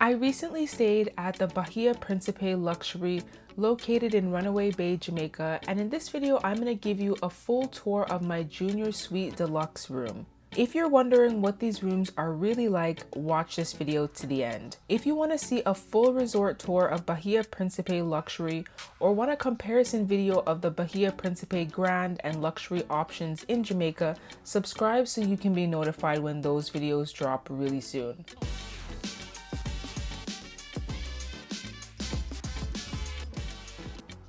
I recently stayed at the Bahia Principe luxury located in Runaway Bay, Jamaica, and in this video I'm going to give you a full tour of my junior suite deluxe room. If you're wondering what these rooms are really like, watch this video to the end. If you want to see a full resort tour of Bahia Principe luxury or want a comparison video of the Bahia Principe Grand and luxury options in Jamaica, subscribe so you can be notified when those videos drop really soon.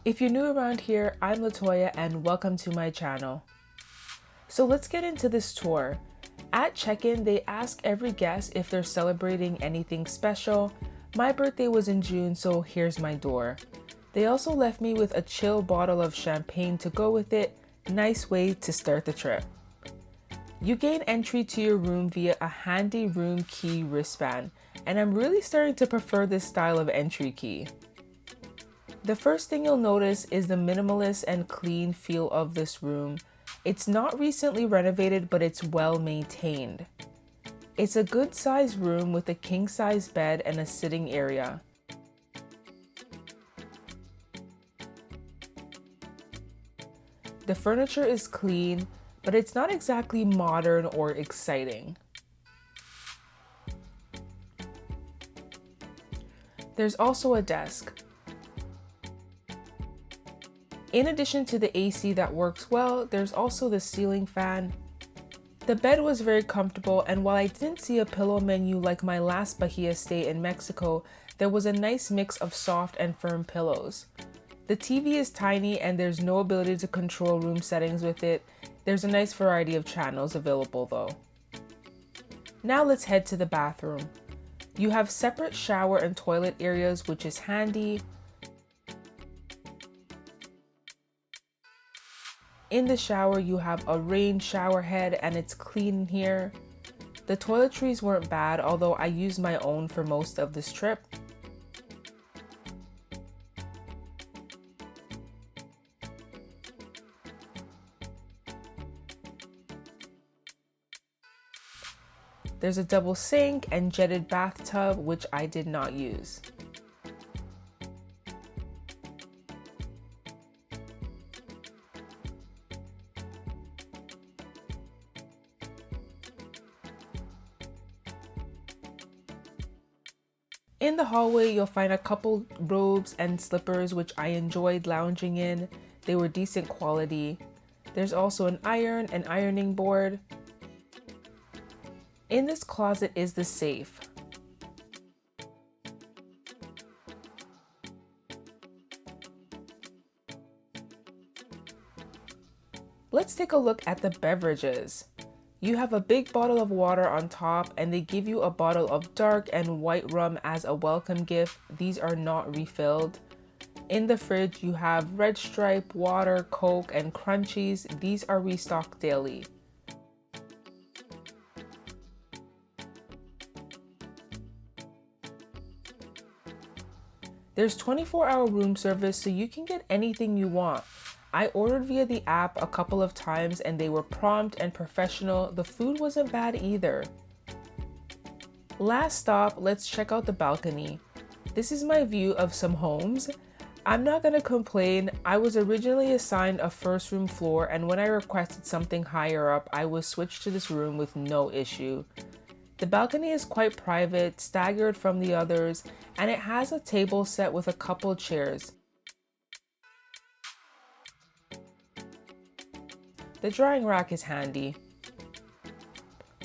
If you're new around here, I'm Latoya and welcome to my channel. So let's get into this tour. At check-in, they ask every guest if they're celebrating anything special. My birthday was in June, so here's my door. They also left me with a chill bottle of champagne to go with it. Nice way to start the trip. You gain entry to your room via a handy room key wristband, and I'm really starting to prefer this style of entry key. The first thing you'll notice is the minimalist and clean feel of this room. It's not recently renovated, but it's well maintained. It's a good sized room with a king size bed and a sitting area. The furniture is clean, but it's not exactly modern or exciting. There's also a desk. In addition to the AC that works well, there's also the ceiling fan. The bed was very comfortable, and while I didn't see a pillow menu like my last Bahia stay in Mexico, there was a nice mix of soft and firm pillows. The TV is tiny and there's no ability to control room settings with it. There's a nice variety of channels available though. Now let's head to the bathroom. You have separate shower and toilet areas, which is handy. In the shower, you have a rain shower head and it's clean in here. The toiletries weren't bad, although I used my own for most of this trip. There's a double sink and jetted bathtub, which I did not use. In the hallway, you'll find a couple robes and slippers, which I enjoyed lounging in. They were decent quality. There's also an iron and ironing board. In this closet is the safe. Let's take a look at the beverages. You have a big bottle of water on top, and they give you a bottle of dark and white rum as a welcome gift. These are not refilled. In the fridge, you have Red Stripe, water, Coke, and Crunchies. These are restocked daily. There's 24-hour room service, so you can get anything you want. I ordered via the app a couple of times and they were prompt and professional. The food wasn't bad either. Last stop, let's check out the balcony. This is my view of some homes. I'm not gonna complain. I was originally assigned a first room floor, and when I requested something higher up, I was switched to this room with no issue. The balcony is quite private, staggered from the others, and it has a table set with a couple chairs. The drying rack is handy.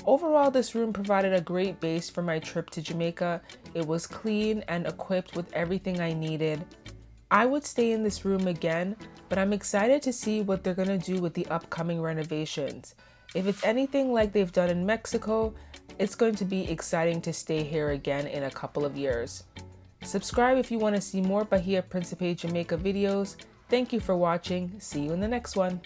Overall, this room provided a great base for my trip to Jamaica. It was clean and equipped with everything I needed. I would stay in this room again, but I'm excited to see what they're gonna do with the upcoming renovations. If it's anything like they've done in Mexico, it's going to be exciting to stay here again in a couple of years. Subscribe if you want to see more Bahia Principe Jamaica videos. Thank you for watching. See you in the next one.